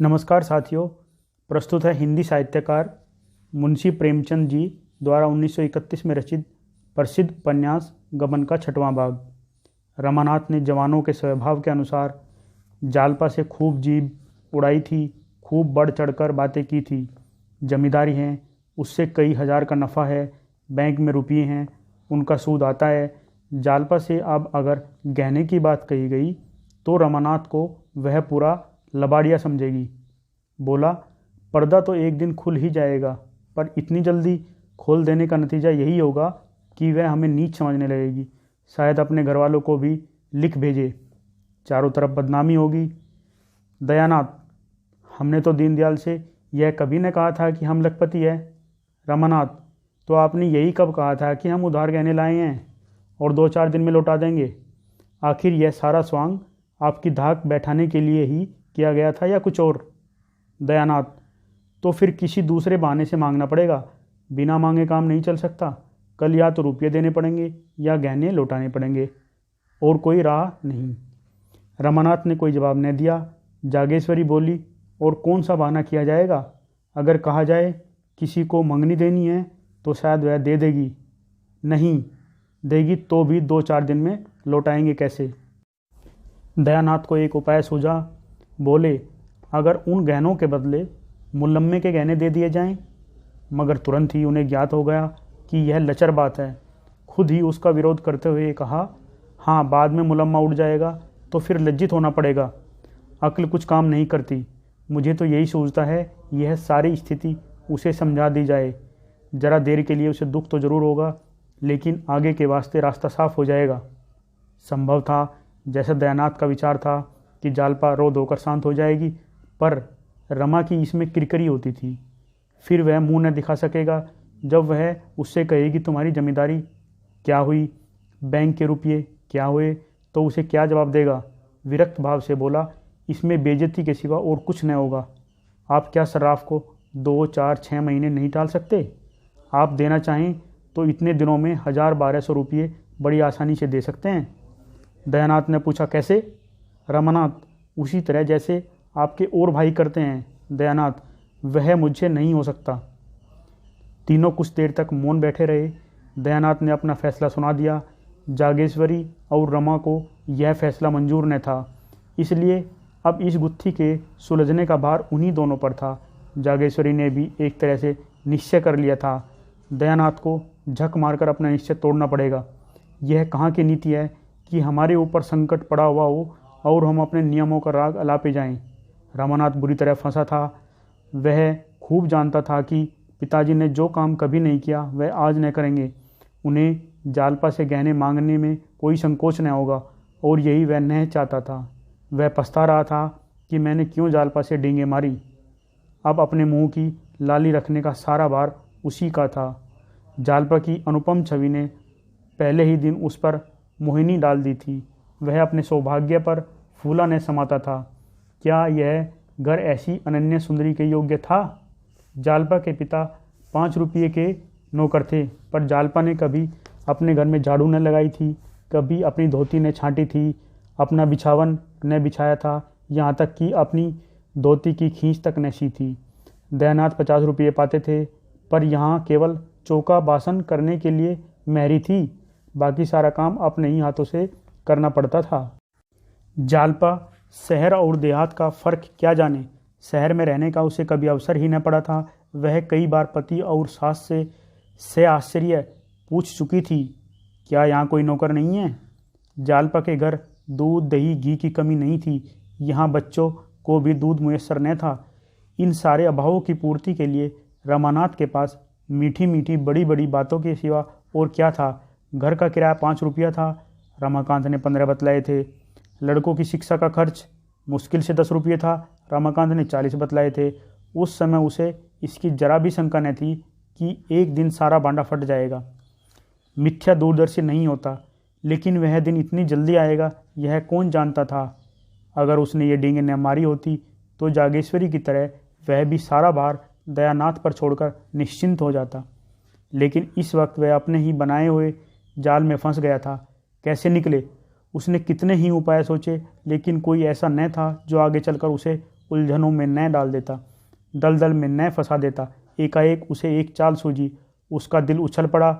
नमस्कार साथियों। प्रस्तुत है हिंदी साहित्यकार मुंशी प्रेमचंद जी द्वारा 1931 में रचित प्रसिद्ध उपन्यास गबन का छठवां भाग। रमानाथ ने जवानों के स्वभाव के अनुसार जालपा से खूब जीभ उड़ाई थी, खूब बढ़ चढ़कर बातें की थी। जमींदारी हैं, उससे कई हजार का नफ़ा है, बैंक में रुपये हैं, उनका सूद आता है। जालपा से अब अगर गहने की बात कही गई तो रमानाथ को वह पूरा लबाड़िया समझेगी। बोला, पर्दा तो एक दिन खुल ही जाएगा, पर इतनी जल्दी खोल देने का नतीजा यही होगा कि वह हमें नीच समझने लगेगी, शायद अपने घर वालों को भी लिख भेजे, चारों तरफ बदनामी होगी। दयानाथ, हमने तो दीनदयाल से यह कभी न कहा था कि हम लखपति है। रमानाथ, तो आपने यही कब कहा था कि हम उधार गहने लाए हैं और 2-4 दिन में लौटा देंगे? आखिर यह सारा स्वांग आपकी धाक बैठाने के लिए ही किया गया था या कुछ और? दयानाथ, तो फिर किसी दूसरे बहाने से मांगना पड़ेगा, बिना मांगे काम नहीं चल सकता। कल या तो रुपये देने पड़ेंगे या गहने लौटाने पड़ेंगे, और कोई राह नहीं। रमानाथ ने कोई जवाब न दिया। जागेश्वरी बोली, और कौन सा बहाना किया जाएगा? अगर कहा जाए किसी को मंगनी देनी है तो शायद वह दे देगी, नहीं देगी तो भी 2-4 दिन में लौटाएंगे कैसे? दयानाथ को एक उपाय सूझा। बोले, अगर उन गहनों के बदले मुलम्मे के गहने दे दिए जाएं। मगर तुरंत ही उन्हें ज्ञात हो गया कि यह लचर बात है। खुद ही उसका विरोध करते हुए कहा, हाँ, बाद में मुलम्मा उड़ जाएगा तो फिर लज्जित होना पड़ेगा। अक्ल कुछ काम नहीं करती। मुझे तो यही सोचता है यह सारी स्थिति उसे समझा दी जाए। ज़रा देर के लिए उसे दुख तो ज़रूर होगा, लेकिन आगे के वास्ते रास्ता साफ हो जाएगा। संभव था, जैसा दयानाथ का विचार था, कि जालपा रो धोकर शांत हो जाएगी, पर रमा की इसमें किरकिरी होती थी। फिर वह मुंह न दिखा सकेगा। जब वह उससे कहेगी तुम्हारी जमींदारी क्या हुई, बैंक के रुपये क्या हुए, तो उसे क्या जवाब देगा? विरक्त भाव से बोला, इसमें बेइज्जती के सिवा और कुछ न होगा। आप क्या सर्राफ को 2-4-6 महीने नहीं टाल सकते? आप देना चाहें तो इतने दिनों में 1000-1200 रुपये बड़ी आसानी से दे सकते हैं। दयानाथ ने पूछा, कैसे? रमानाथ, उसी तरह जैसे आपके और भाई करते हैं। दयानाथ, वह मुझसे नहीं हो सकता। तीनों कुछ देर तक मौन बैठे रहे। दयानाथ ने अपना फैसला सुना दिया। जागेश्वरी और रमा को यह फैसला मंजूर न था, इसलिए अब इस गुत्थी के सुलझने का भार उन्हीं दोनों पर था। जागेश्वरी ने भी एक तरह से निश्चय कर लिया था। दयानाथ को झक मारकर अपना निश्चय तोड़ना पड़ेगा। यह कहाँ की नीति है कि हमारे ऊपर संकट पड़ा हुआ हो और हम अपने नियमों का राग अलापे जाएं। रमानाथ बुरी तरह फंसा था। वह खूब जानता था कि पिताजी ने जो काम कभी नहीं किया वह आज न करेंगे। उन्हें जालपा से गहने मांगने में कोई संकोच न होगा, और यही वह नहीं चाहता था। वह पछता रहा था कि मैंने क्यों जालपा से डींगे मारी। अब अपने मुंह की लाली रखने का सारा भार उसी का था। जालपा की अनुपम छवि ने पहले ही दिन उस पर मोहिनी डाल दी थी। वह अपने सौभाग्य पर फूला न समाता था। क्या यह घर ऐसी अनन्य सुंदरी के योग्य था? जालपा के पिता 5 रुपये के नौकर थे, पर जालपा ने कभी अपने घर में झाड़ू न लगाई थी, कभी अपनी धोती न छांटी थी, अपना बिछावन न बिछाया था, यहाँ तक कि अपनी धोती की खींच तक न सी थी। दयानाथ 50 रुपये पाते थे, पर यहाँ केवल चौका बासन करने के लिए मेहरी थी। बाकी सारा काम अपने ही हाथों से करना पड़ता था। जालपा शहर और देहात का फ़र्क क्या जाने। शहर में रहने का उसे कभी अवसर ही न पड़ा था। वह कई बार पति और सास से आश्चर्य पूछ चुकी थी, क्या यहाँ कोई नौकर नहीं है? जालपा के घर दूध दही घी की कमी नहीं थी। यहाँ बच्चों को भी दूध मुयस्सर न था। इन सारे अभावों की पूर्ति के लिए रमानाथ के पास मीठी मीठी बड़ी बड़ी बातों के सिवा और क्या था? घर का किराया 5 रुपया था, रमाकांत ने 15 बतलाए थे। लड़कों की शिक्षा का खर्च मुश्किल से 10 रुपये था, रमाकांत ने 40 बतलाए थे। उस समय उसे इसकी जरा भी शंका न थी कि एक दिन सारा बांडा फट जाएगा। मिथ्या दूरदर्शी नहीं होता, लेकिन वह दिन इतनी जल्दी आएगा यह कौन जानता था। अगर उसने ये डींगे न मारी होती तो जागेश्वरी की तरह वह भी सारा भार दयानाथ पर छोड़कर निश्चिंत हो जाता। लेकिन इस वक्त वह अपने ही बनाए हुए जाल में फंस गया था। कैसे निकले? उसने कितने ही उपाय सोचे, लेकिन कोई ऐसा न था जो आगे चलकर उसे उलझनों में न डाल देता, दलदल में न फंसा देता। एकाएक उसे एक चाल सूझी, उसका दिल उछल पड़ा,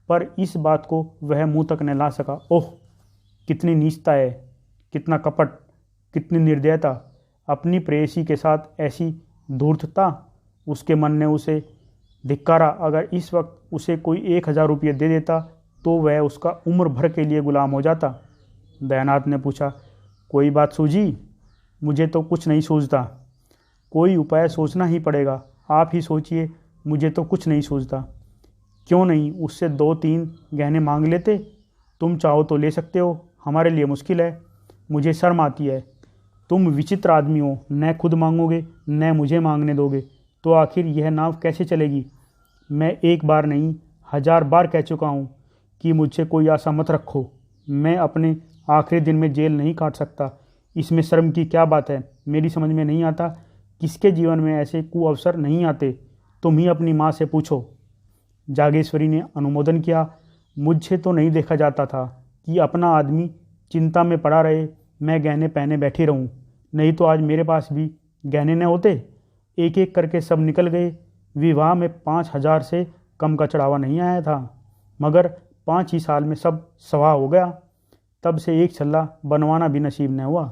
पर इस बात को वह मुंह तक न ला सका। ओह, कितनी नीचता है, कितना कपट, कितनी निर्दयता! अपनी प्रेयसी के साथ ऐसी धूर्तता! उसके मन ने उसे धिक्कारा। अगर इस वक्त उसे कोई 1000 रुपये दे देता तो वह उसका उम्र भर के लिए गुलाम हो जाता। दयानाथ ने पूछा, कोई बात सूझी? मुझे तो कुछ नहीं सूझता। कोई उपाय सोचना ही पड़ेगा। आप ही सोचिए, मुझे तो कुछ नहीं सूझता। क्यों नहीं उससे 2-3 गहने मांग लेते? तुम चाहो तो ले सकते हो, हमारे लिए मुश्किल है। मुझे शर्म आती है। तुम विचित्र आदमी हो, न खुद मांगोगे न मुझे मांगने दोगे, तो आखिर यह नाव कैसे चलेगी? मैं एक बार नहीं 1000 बार कह चुका हूँ कि मुझसे कोई आशा मत रखो। मैं अपने आखिरी दिन में जेल नहीं काट सकता। इसमें शर्म की क्या बात है? मेरी समझ में नहीं आता किसके जीवन में ऐसे कुअवसर नहीं आते। तुम ही अपनी माँ से पूछो। जागेश्वरी ने अनुमोदन किया। मुझसे तो नहीं देखा जाता था कि अपना आदमी चिंता में पड़ा रहे, मैं गहने पहने बैठी रहूं। नहीं तो आज मेरे पास भी गहने न होते। एक एक करके सब निकल गए। विवाह में 5000 से कम का चढ़ावा नहीं आया था, मगर 5 ही साल में सब सवा हो गया। तब से एक छल्ला बनवाना भी नसीब न हुआ।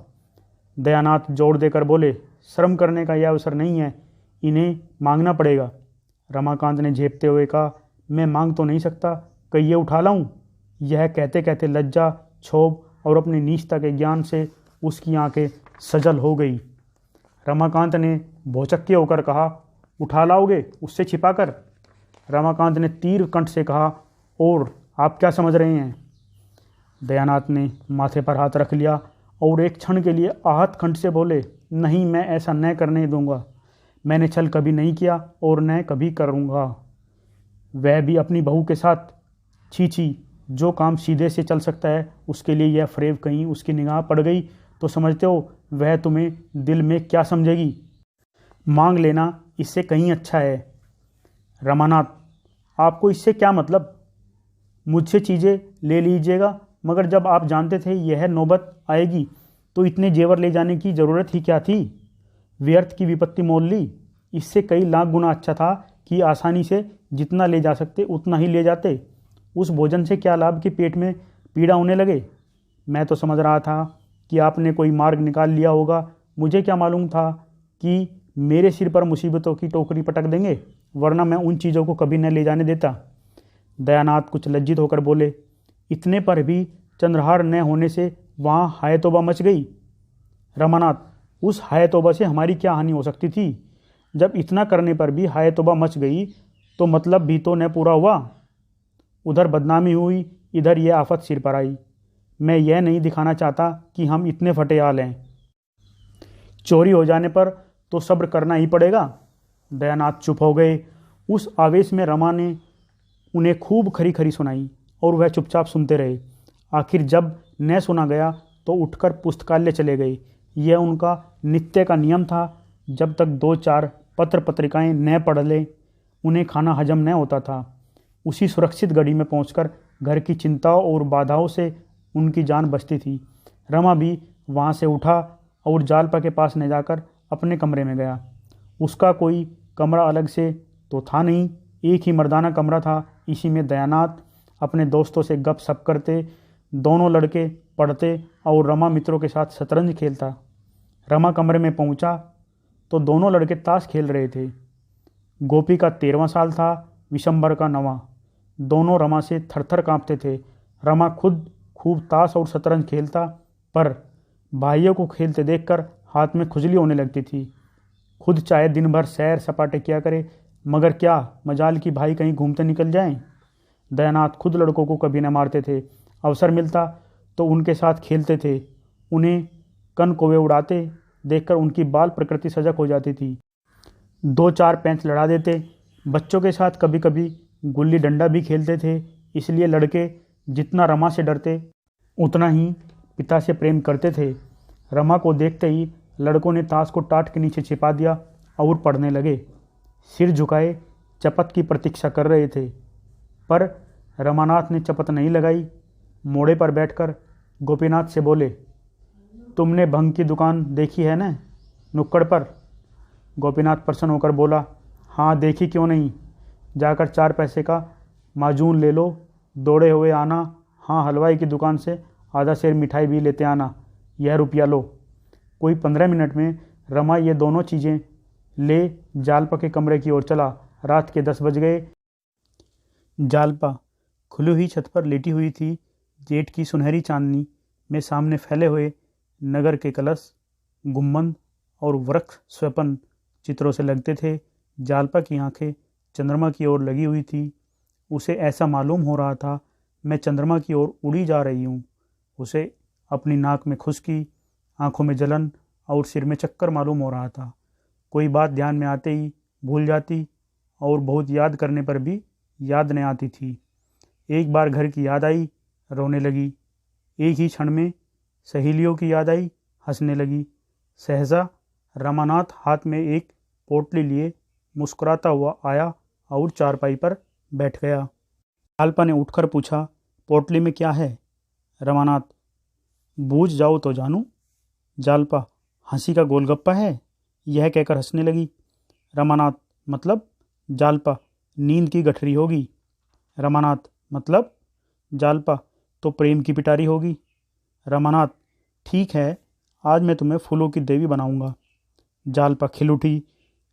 दयानाथ जोर देकर बोले, श्रम करने का यह अवसर नहीं है, इन्हें मांगना पड़ेगा। रमाकांत ने झेपते हुए कहा, मैं मांग तो नहीं सकता, कहिए उठा लाऊं? यह कहते कहते लज्जा, क्षोभ और अपनी नीचता के ज्ञान से उसकी आंखें सजल हो गई। रमाकांत ने भौचक्के होकर कहा, उठा लाओगे उससे छिपाकर? रमाकांत ने तीव्र कंठ से कहा, और आप क्या समझ रहे हैं? दयानाथ ने माथे पर हाथ रख लिया और एक क्षण के लिए आहत कंठ से बोले, नहीं, मैं ऐसा न करने दूंगा। मैंने छल कभी नहीं किया और न कभी करूंगा, वह भी अपनी बहू के साथ। छी छी, जो काम सीधे से चल सकता है उसके लिए यह फरेब कहीं उसकी निगाह पड़ गई तो समझते हो वह तुम्हें दिल में क्या समझेगी? मांग लेना इससे कहीं अच्छा है। रमानाथ, आपको इससे क्या मतलब? मुझसे चीज़ें ले लीजिएगा, मगर जब आप जानते थे यह नौबत आएगी तो इतने जेवर ले जाने की ज़रूरत ही क्या थी? व्यर्थ की विपत्ति मोल ली। इससे कई लाख गुना अच्छा था कि आसानी से जितना ले जा सकते उतना ही ले जाते। उस भोजन से क्या लाभ कि पेट में पीड़ा होने लगे? मैं तो समझ रहा था कि आपने कोई मार्ग निकाल लिया होगा। मुझे क्या मालूम था कि मेरे सिर पर मुसीबतों की टोकरी पटक देंगे, वरना मैं उन चीज़ों को कभी न ले जाने देता। दयानाथ कुछ लज्जित होकर बोले, इतने पर भी चंद्रहार न होने से वहाँ हाय तौबा मच गई। रमानाथ, उस हाय तौबा से हमारी क्या हानि हो सकती थी? जब इतना करने पर भी हाय तौबा मच गई तो मतलब भी तो न पूरा हुआ। उधर बदनामी हुई, इधर यह आफत सिर पर आई। मैं यह नहीं दिखाना चाहता कि हम इतने फटेहाल हैं। चोरी हो जाने पर तो सब्र करना ही पड़ेगा। दयानाथ चुप हो गए। उस आवेश में रमा ने उन्हें खूब खरी खरी सुनाई और वह चुपचाप सुनते रहे। आखिर जब न सुना गया तो उठकर पुस्तकालय चले गए। यह उनका नित्य का नियम था। जब तक 2-4 पत्र पत्रिकाएं न पढ़ ले उन्हें खाना हजम न होता था। उसी सुरक्षित घड़ी में पहुंचकर घर की चिंताओं और बाधाओं से उनकी जान बचती थी। रमा भी वहां से उठा और जालपा के पास न जाकर अपने कमरे में गया। उसका कोई कमरा अलग से तो था नहीं, एक ही मर्दाना कमरा था। इसी में दयानाथ अपने दोस्तों से गप सप करते, दोनों लड़के पढ़ते और रमा मित्रों के साथ शतरंज खेलता। रमा कमरे में पहुंचा तो दोनों लड़के ताश खेल रहे थे। गोपी का 13वां साल था, विशंबर का 9वां। दोनों रमा से थरथर कांपते थे। रमा खुद खूब ताश और शतरंज खेलता, पर भाइयों को खेलते देखकर हाथ में खुजली होने लगती थी। खुद चाहे दिन भर सैर सपाटे किया करे, मगर क्या मजाल की भाई कहीं घूमते निकल जाएं। दयानाथ खुद लड़कों को कभी न मारते थे। अवसर मिलता तो उनके साथ खेलते थे। उन्हें कन कौवे उड़ाते देखकर उनकी बाल प्रकृति सजग हो जाती थी। 2-4 पैंच लड़ा देते। बच्चों के साथ कभी कभी गुल्ली डंडा भी खेलते थे। इसलिए लड़के जितना रमा से डरते उतना ही पिता से प्रेम करते थे। रमा को देखते ही लड़कों ने ताश को टाट के नीचे छिपा दिया और पढ़ने लगे। सिर झुकाए चपत की प्रतीक्षा कर रहे थे, पर रमानाथ ने चपत नहीं लगाई। मोड़े पर बैठकर गोपीनाथ से बोले, तुमने भंग की दुकान देखी है न? नुक्कड़ पर। गोपीनाथ प्रसन्न होकर बोला, हाँ देखी क्यों नहीं, जाकर 4 पैसे का माजून ले लो, दौड़े हुए आना, हाँ हलवाई की दुकान से आधा सेर मिठाई भी लेते आना, यह रुपया लो। कोई 15 मिनट में रमा ये दोनों चीज़ें ले जालपा के कमरे की ओर चला। रात के 10 बज गए। जालपा खुली हुई छत पर लेटी हुई थी। जेठ की सुनहरी चांदनी में सामने फैले हुए नगर के कलश, गुम्बद और वृक्ष स्वप्न चित्रों से लगते थे। जालपा की आंखें चंद्रमा की ओर लगी हुई थी। उसे ऐसा मालूम हो रहा था मैं चंद्रमा की ओर उड़ी जा रही हूँ। उसे अपनी नाक में खुश्की, आंखों में जलन और सिर में चक्कर मालूम हो रहा था। कोई बात ध्यान में आते ही भूल जाती और बहुत याद करने पर भी याद नहीं आती थी। एक बार घर की याद आई, रोने लगी। एक ही क्षण में सहेलियों की याद आई, हंसने लगी। सहसा रमानाथ हाथ में एक पोटली लिए मुस्कुराता हुआ आया और चारपाई पर बैठ गया। जालपा ने उठकर पूछा, पोटली में क्या है? रमानाथ, बूझ जाओ तो जानू। जालपा, हंसी का गोलगप्पा है। यह कहकर हंसने लगी। रमानाथ, मतलब? जालपा, नींद की गठरी होगी। रमानाथ, मतलब? जालपा, तो प्रेम की पिटारी होगी। रमानाथ, ठीक है, आज मैं तुम्हें फूलों की देवी बनाऊंगा। जालपा खिल उठी।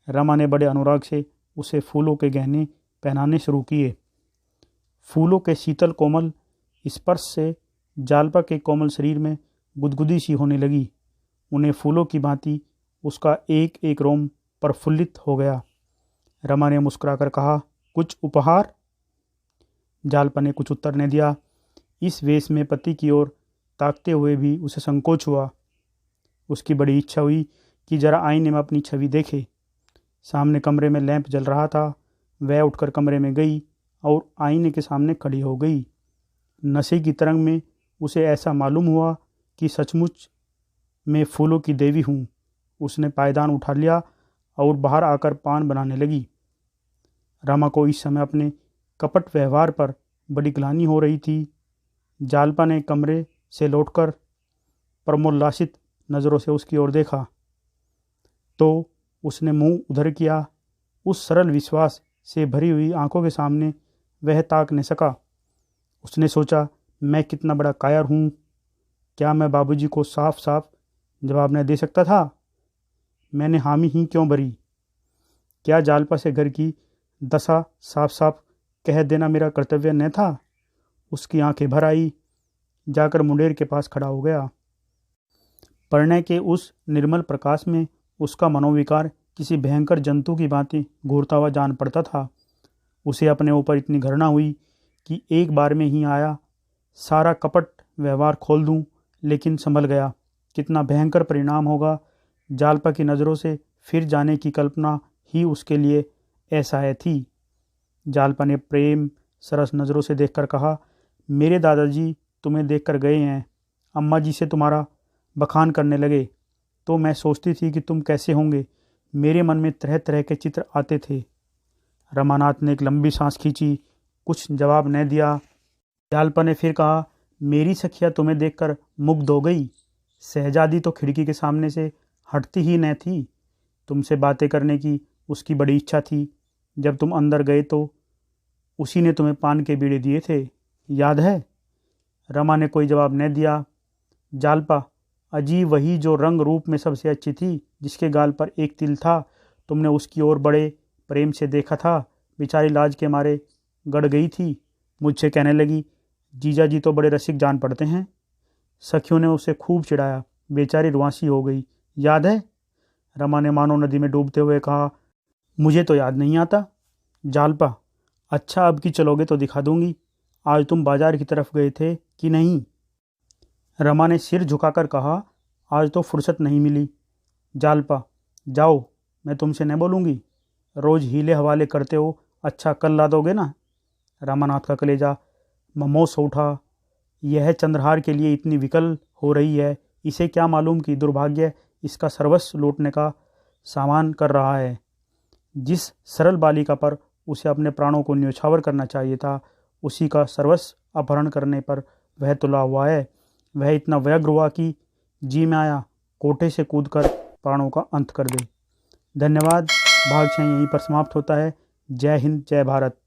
रमा ने बड़े अनुराग से उसे फूलों के गहने पहनाने शुरू किए। फूलों के शीतल कोमल स्पर्श से जालपा के कोमल शरीर में गुदगुदी सी होने लगी। उन्हें फूलों की भांति उसका एक एक रोम प्रफुल्लित हो गया। रमा ने मुस्कुराकर कहा, कुछ उपहार? जालपा ने कुछ उत्तर नहीं दिया। इस वेश में पति की ओर ताकते हुए भी उसे संकोच हुआ। उसकी बड़ी इच्छा हुई कि जरा आईने में अपनी छवि देखे। सामने कमरे में लैंप जल रहा था। वह उठकर कमरे में गई और आईने के सामने खड़ी हो गई। नशे की तरंग में उसे ऐसा मालूम हुआ कि सचमुच मैं फूलों की देवी हूँ। उसने पायदान उठा लिया और बाहर आकर पान बनाने लगी। रमा को इस समय अपने कपट व्यवहार पर बड़ी ग्लानि हो रही थी। जालपा ने कमरे से लौटकर प्रमोल्लासित नज़रों से उसकी ओर देखा तो उसने मुंह उधर किया। उस सरल विश्वास से भरी हुई आंखों के सामने वह ताक न सका। उसने सोचा, मैं कितना बड़ा कायर हूँ। क्या मैं बाबूजी को साफ साफ जवाब न दे सकता था? मैंने हामी ही क्यों भरी? क्या जालपा से घर की दशा साफ साफ कह देना मेरा कर्तव्य न था? उसकी आंखें भर आई। जाकर मुंडेर के पास खड़ा हो गया। पढ़ने के उस निर्मल प्रकाश में उसका मनोविकार किसी भयंकर जंतु की भांति घूरता हुआ जान पड़ता था। उसे अपने ऊपर इतनी घृणा हुई कि एक बार में ही आया सारा कपट व्यवहार खोल दूं, लेकिन संभल गया। कितना भयंकर परिणाम होगा। जालपा की नज़रों से फिर जाने की कल्पना ही उसके लिए असह्य थी। जालपा ने प्रेम सरस नज़रों से देखकर कहा, मेरे दादाजी तुम्हें देखकर गए हैं। अम्मा जी से तुम्हारा बखान करने लगे तो मैं सोचती थी कि तुम कैसे होंगे। मेरे मन में तरह तरह के चित्र आते थे। रमानाथ ने एक लंबी सांस खींची, कुछ जवाब न दिया। जालपा ने फिर कहा, मेरी सखिया तुम्हें देखकर मुग्ध हो गई। शहजादी तो खिड़की के सामने से हटती ही न थी। तुमसे बातें करने की उसकी बड़ी इच्छा थी। जब तुम अंदर गए तो उसी ने तुम्हें पान के बीड़े दिए थे, याद है? रमा ने कोई जवाब न दिया। जालपा, अजी वही जो रंग रूप में सबसे अच्छी थी, जिसके गाल पर एक तिल था। तुमने उसकी ओर बड़े प्रेम से देखा था। बेचारी लाज के मारे गड़ गई थी। मुझसे कहने लगी, जीजा जी तो बड़े रसिक जान पड़ते हैं। सखियों ने उसे खूब चिढ़ाया। बेचारी रुआंसी हो गई, याद है? रमा ने मानो नदी में डूबते हुए कहा, मुझे तो याद नहीं आता। जालपा, अच्छा अब की चलोगे तो दिखा दूंगी। आज तुम बाजार की तरफ गए थे कि नहीं? रमा ने सिर झुकाकर कहा, आज तो फुर्सत नहीं मिली। जालपा, जाओ, मैं तुमसे न बोलूँगी। रोज़ हीले हवाले करते हो, अच्छा कल ला दोगे ना? रामानाथ का कलेजा ममोस उठा। यह चंद्रहार के लिए इतनी विकल हो रही है। इसे क्या मालूम कि दुर्भाग्य इसका सर्वस्व लूटने का सामान कर रहा है। जिस सरल बालिका पर उसे अपने प्राणों को न्यौछावर करना चाहिए था, उसी का सर्वस्व अपहरण करने पर वह तुला हुआ है। वह इतना व्यग्र हुआ कि जी में आया, कोठे से कूदकर प्राणों का अंत कर दे। धन्यवाद। भाग 6 यहीं पर समाप्त होता है। जय हिंद, जय भारत।